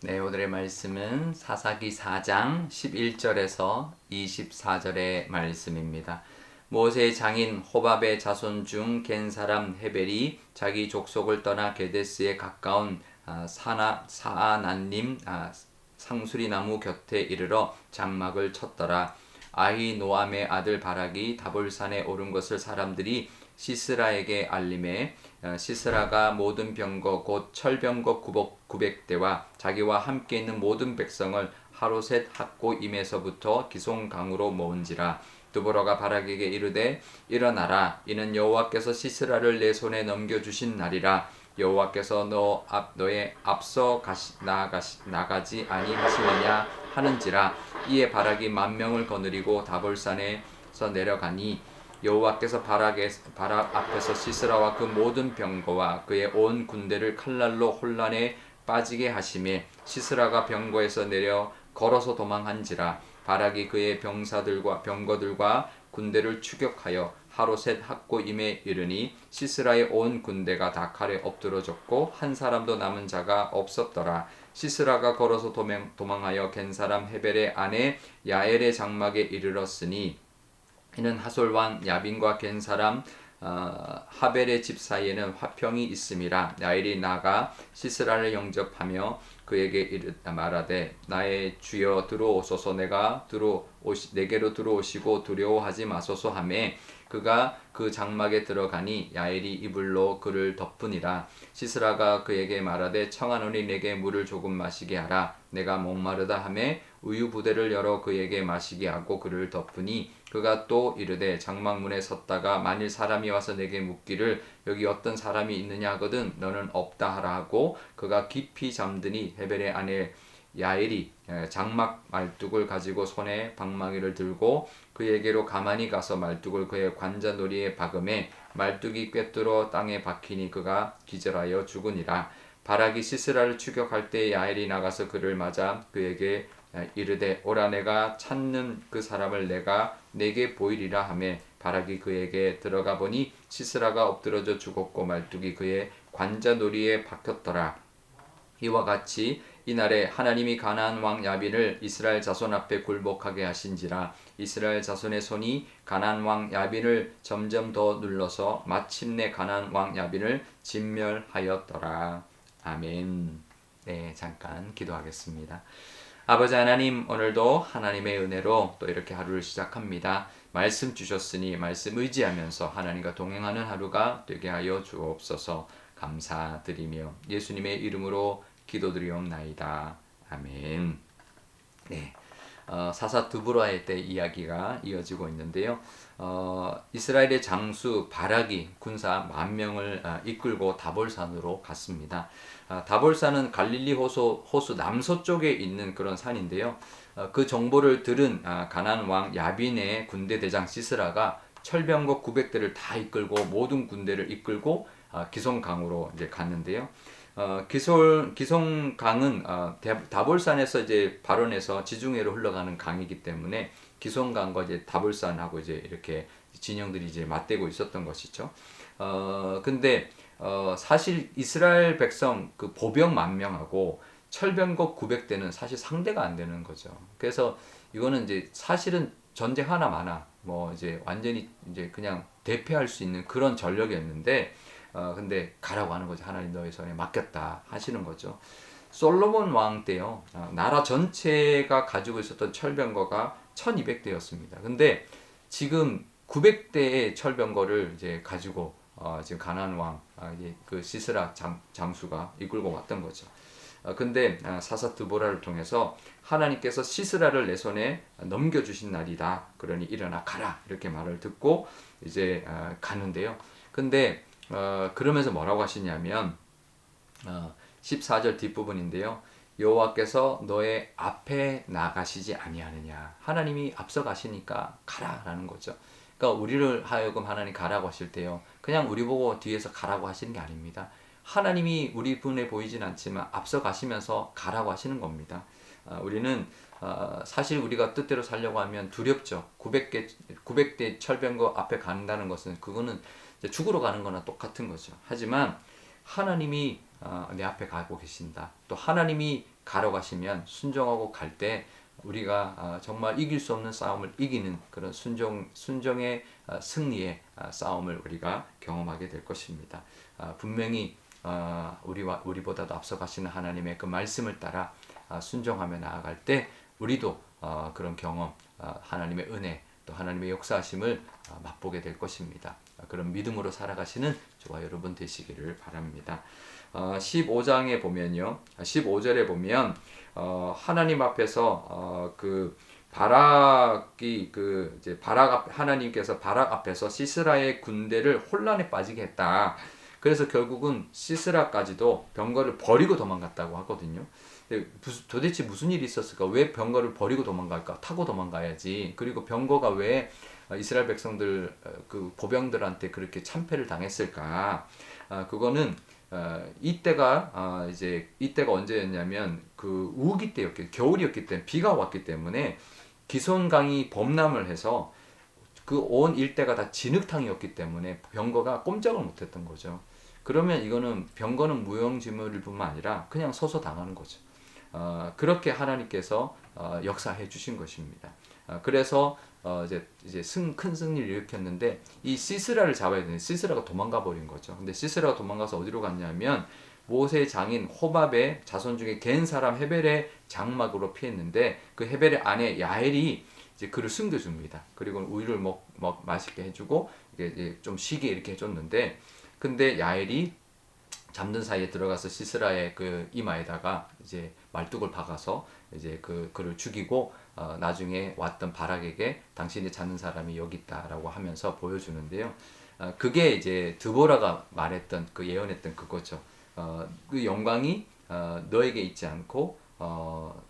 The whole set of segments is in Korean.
네, 오늘의 말씀은 사사기 4장 11절에서 24절의 말씀입니다. 모세의 장인 호밥의 자손 중 겐 사람 헤벨이 자기 족속을 떠나 게데스에 가까운 사아난님 상수리 나무 곁에 이르러 장막을 쳤더라. 아히노암의 아들 바락이 다볼산에 오른 것을 사람들이 시스라에게 알림해 시스라가 모든 병거 곧 철병거 900대와 자기와 함께 있는 모든 백성을 하루셋 학고임에서부터 기송강으로 모은지라. 드보라가 바락에게 이르되 일어나라, 이는 여호와께서 시스라를 내 손에 넘겨주신 날이라. 여호와께서 너의 앞서 나가지 아니하시느냐 하는지라. 이에 바락이 10,000명을 거느리고 다볼산에서 내려가니 여호와께서 바락 앞에서 시스라와 그 모든 병거와 그의 온 군대를 칼날로 혼란에 빠지게 하심에 시스라가 병거에서 내려 걸어서 도망한지라. 바락이 그의 병거들과 군대를 추격하여 하루셋 학고임에 이르니 시스라의 온 군대가 다 칼에 엎드러졌고 한 사람도 남은 자가 없었더라. 시스라가 걸어서 도망하여 겐 사람 헤벨의 아내 야엘의 장막에 이르렀으니 이는 하솔 왕 야빈과 겐 사람 하벨의 집 사이에는 화평이 있음이라. 야엘이 나가 시스라를 영접하며 그에게 말하되 나의 주여 들어오소서, 내게로 들어오시고 두려워하지 마소서 하매 그가 그 장막에 들어가니 야엘이 이불로 그를 덮으니라. 시스라가 그에게 말하되 청하노니 내게 물을 조금 마시게 하라. 내가 목마르다 하매 우유 부대를 열어 그에게 마시게 하고 그를 덮으니 그가 또 이르되 장막문에 섰다가 만일 사람이 와서 내게 묻기를 여기 어떤 사람이 있느냐 하거든 너는 없다 하라 하고 그가 깊이 잠드니 헤벨의 아내 야엘이 장막 말뚝을 가지고 손에 방망이를 들고 그에게로 가만히 가서 말뚝을 그의 관자놀이에 박음에 말뚝이 꿰뚫어 땅에 박히니 그가 기절하여 죽으니라. 바락이 시스라를 추격할 때 야엘이 나가서 그를 맞아 그에게 이르되 오라, 내가 찾는 그 사람을 내가 내게 보이리라 하매 바락이 그에게 들어가 보니 시스라가 엎드러져 죽었고 말뚝이 그의 관자놀이에 박혔더라. 이와 같이 이날에 하나님이 가나안 왕 야빈을 이스라엘 자손 앞에 굴복하게 하신지라. 이스라엘 자손의 손이 가나안 왕 야빈을 점점 더 눌러서 마침내 가나안 왕 야빈을 진멸하였더라. 아멘. 네, 잠깐 기도하겠습니다. 아버지 하나님, 오늘도 하나님의 은혜로 또 이렇게 하루를 시작합니다. 말씀 주셨으니 말씀 의지하면서 하나님과 동행하는 하루가 되게 하여 주옵소서. 감사드리며 예수님의 이름으로 기도드리옵나이다. 아멘. 네. 사사 드보라의 때 이야기가 이어지고 있는데요. 이스라엘의 장수 바락이 군사 10,000명을 이끌고 다볼산으로 갔습니다. 다볼산은 갈릴리 호수 남서쪽에 있는 그런 산인데요. 그 정보를 들은 가나안 왕 야빈의 군대 대장 시스라가 철병거 900대를 다 이끌고 모든 군대를 이끌고 기송강으로 이제 갔는데요. 기송강은 다볼산에서 이제 발원해서 지중해로 흘러가는 강이기 때문에 기송강과 이제 다볼산하고 이제 이렇게 진영들이 이제 맞대고 있었던 것이죠. 근데 사실 이스라엘 백성 그 보병 10,000명하고 철병거 900대는 사실 상대가 안 되는 거죠. 그래서 이거는 이제 사실은 전쟁 하나마나 뭐 이제 완전히 이제 그냥 대패할 수 있는 그런 전력이었는데 근데 가라고 하는 거죠. 하나님 너의 손에 맡겼다 하시는 거죠. 솔로몬 왕 때요. 나라 전체가 가지고 있었던 철병거가 1200대였습니다. 근데 지금 900대의 철병거를 이제 가지고 지금 가나안 왕 이제 그 시스라 장수가 이끌고 왔던 거죠. 근데 사사 드보라를 통해서 하나님께서 시스라를 내 손에 넘겨주신 날이다. 그러니 일어나 가라 이렇게 말을 듣고 이제 가는데요. 근데 그러면서 뭐라고 하시냐면 14절 뒷부분인데요. 여호와께서 너의 앞에 나가시지 아니하느냐. 하나님이 앞서 가시니까 가라라는 거죠. 그러니까 우리를 하여금 하나님 가라고 하실 때요. 그냥 우리 보고 뒤에서 가라고 하시는 게 아닙니다. 하나님이 우리 분에 보이진 않지만 앞서 가시면서 가라고 하시는 겁니다. 우리는 사실 우리가 뜻대로 살려고 하면 두렵죠. 900대 철병거 앞에 간다는 것은 그거는 죽으러 가는 거나 똑같은 거죠. 하지만 하나님이 내 앞에 가고 계신다. 또 하나님이 가러 가시면 순종하고 갈 때 우리가 정말 이길 수 없는 싸움을 이기는 그런 순종의 승리의 싸움을 우리가 경험하게 될 것입니다. 분명히 우리보다도 앞서가시는 하나님의 그 말씀을 따라 순종하며 나아갈 때 우리도 그런 경험, 하나님의 은혜, 또 하나님의 역사하심을 맛보게 될 것입니다. 그런 믿음으로 살아가시는 저와 여러분 되시기를 바랍니다. 15장에 보면요, 15절에 보면 하나님 앞에서 하나님께서 바락 앞에서 시스라의 군대를 혼란에 빠지게 했다. 그래서 결국은 시스라까지도 병거를 버리고 도망갔다고 하거든요. 도대체 무슨 일이 있었을까? 왜 병거를 버리고 도망갈까? 타고 도망가야지. 그리고 병거가 왜 이스라엘 백성들 그 보병들한테 그렇게 참패를 당했을까? 그거는 이때가 언제였냐면 그 우기 때였기, 겨울이었기 때문에 비가 왔기 때문에 기손강이 범람을 해서 그 온 일대가 다 진흙탕이었기 때문에 병거가 꼼짝을 못했던 거죠. 그러면 이거는 병거는 무용지물일 뿐만 아니라 그냥 서서 당하는 거죠. 그렇게 하나님께서 역사해 주신 것입니다. 그래서 큰 승리를 일으켰는데 이 시스라를 잡아야 되는데 시스라가 도망가 버린 거죠. 근데 시스라가 도망가서 어디로 갔냐면 모세의 장인 호밥의 자손 중에 겐 사람 헤벨의 장막으로 피했는데 그 헤벨의 아내 야엘이 이제 그를 숨겨줍니다. 그리고 우유를 맛있게 해주고 이게 좀 쉬게 이렇게 해줬는데, 근데 야엘이 잠든 사이에 들어가서 시스라의 그 이마에다가 이제 말뚝을 박아서 이제 그를 죽이고 나중에 왔던 바락에게 당신이 찾는 사람이 여기 있다라고 하면서 보여주는데요. 그게 이제 드보라가 말했던 그 예언했던 그거죠. 그 영광이 너에게 있지 않고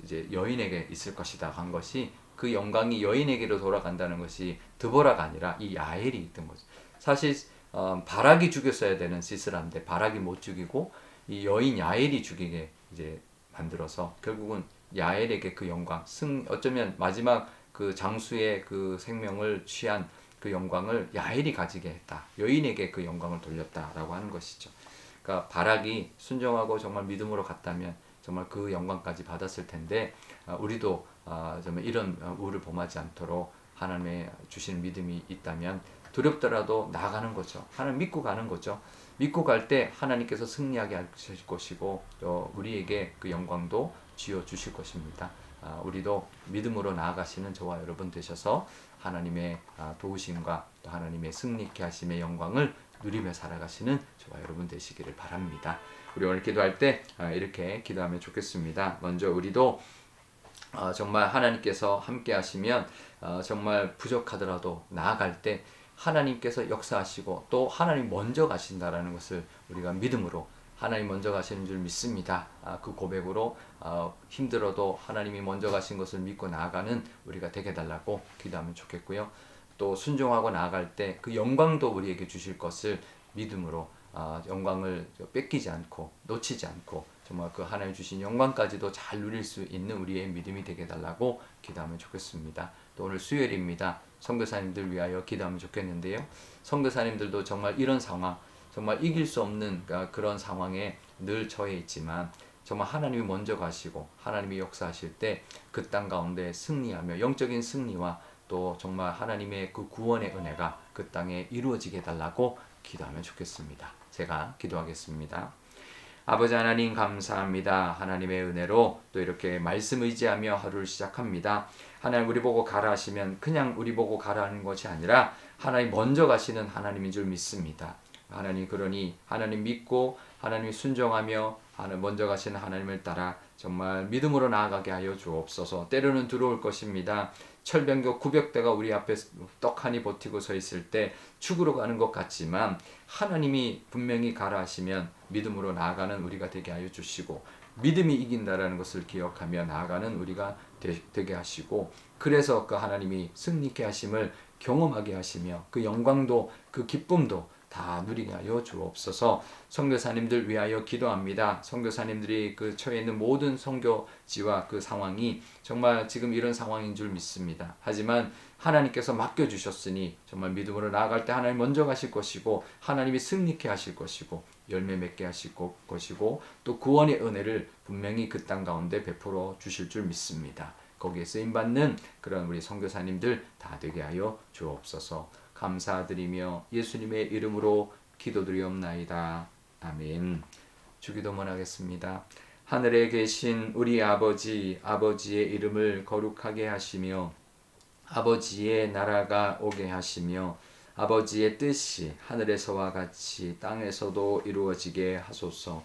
이제 여인에게 있을 것이다 한 것이, 그 영광이 여인에게로 돌아간다는 것이 드보라가 아니라 이 야엘이 있던 거죠. 사실 바락이 죽였어야 되는 시스라인데 바락이 못 죽이고 이 여인 야엘이 죽이게 이제 만들어서 결국은 야엘에게 그 영광, 어쩌면 마지막 그 장수의 그 생명을 취한 그 영광을 야엘이 가지게 했다. 여인에게 그 영광을 돌렸다라고 하는 것이죠. 그러니까 바락이 순종하고 정말 믿음으로 갔다면 정말 그 영광까지 받았을 텐데, 우리도 정말 이런 우를 범하지 않도록 하나님의 주시는 믿음이 있다면 두렵더라도 나아가는 거죠. 하나님 믿고 가는 거죠. 믿고 갈 때 하나님께서 승리하게 하실 것이고 또 우리에게 그 영광도 쥐어 주실 것입니다. 우리도 믿음으로 나아가시는 저와 여러분 되셔서 하나님의 도우심과 또 하나님의 승리케 하심의 영광을 누리며 살아가시는 저와 여러분 되시기를 바랍니다. 우리 오늘 기도할 때 이렇게 기도하면 좋겠습니다. 먼저 우리도 정말 하나님께서 함께 하시면 정말 부족하더라도 나아갈 때 하나님께서 역사하시고 또 하나님 먼저 가신다라는 것을 우리가 믿음으로, 하나님 먼저 가시는 줄 믿습니다. 그 고백으로 힘들어도 하나님이 먼저 가신 것을 믿고 나아가는 우리가 되게 달라고 기도하면 좋겠고요. 또 순종하고 나아갈 때 그 영광도 우리에게 주실 것을 믿음으로 영광을 뺏기지 않고 놓치지 않고 정말 그 하나님 주신 영광까지도 잘 누릴 수 있는 우리의 믿음이 되게 달라고 기도하면 좋겠습니다. 또 오늘 수요일입니다. 선교사님들 위하여 기도하면 좋겠는데요. 선교사님들도 정말 이런 상황, 정말 이길 수 없는 그런 상황에 늘 처해 있지만 정말 하나님이 먼저 가시고 하나님이 역사하실 때 그 땅 가운데 승리하며 영적인 승리와 또 정말 하나님의 그 구원의 은혜가 그 땅에 이루어지게 달라고 기도하면 좋겠습니다. 제가 기도하겠습니다. 아버지 하나님 감사합니다. 하나님의 은혜로 또 이렇게 말씀 의지하며 하루를 시작합니다. 하나님 우리 보고 가라 하시면 그냥 우리 보고 가라는 것이 아니라 하나님 먼저 가시는 하나님인 줄 믿습니다. 하나님 그러니 하나님 믿고 하나님 순종하며 먼저 가시는 하나님을 따라 정말 믿음으로 나아가게 하여 주옵소서. 때로는 들어올 것입니다. 철병거 900대가 우리 앞에 떡하니 버티고 서 있을 때 죽으러 가는 것 같지만 하나님이 분명히 가라 하시면 믿음으로 나아가는 우리가 되게 하여 주시고, 믿음이 이긴다라는 것을 기억하며 나아가는 우리가 되게 하시고, 그래서 그 하나님이 승리케 하심을 경험하게 하시며 그 영광도 그 기쁨도 다 누리게 하여 주옵소서. 선교사님들 위하여 기도합니다. 선교사님들이 그 처해 있는 모든 선교지와 그 상황이 정말 지금 이런 상황인 줄 믿습니다. 하지만 하나님께서 맡겨주셨으니 정말 믿음으로 나아갈 때 하나님 먼저 가실 것이고 하나님이 승리케 하실 것이고 열매 맺게 하실 것이고 또 구원의 은혜를 분명히 그 땅 가운데 베풀어 주실 줄 믿습니다. 거기에 쓰임받는 그런 우리 선교사님들 다 되게 하여 주옵소서. 감사드리며 예수님의 이름으로 기도드리옵나이다. 아멘. 주기도문 하겠습니다. 하늘에 계신 우리 아버지, 아버지의 이름을 거룩하게 하시며 아버지의 나라가 오게 하시며 아버지의 뜻이 하늘에서와 같이 땅에서도 이루어지게 하소서.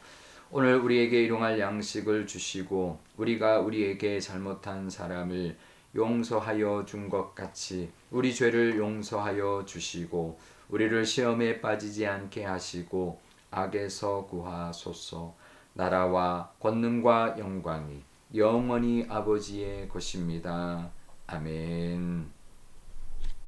오늘 우리에게 일용할 양식을 주시고 우리가 우리에게 잘못한 사람을 용서하여 준 것 같이 우리 죄를 용서하여 주시고 우리를 시험에 빠지지 않게 하시고 악에서 구하소서. 나라와 권능과 영광이 영원히 아버지의 것입니다. 아멘.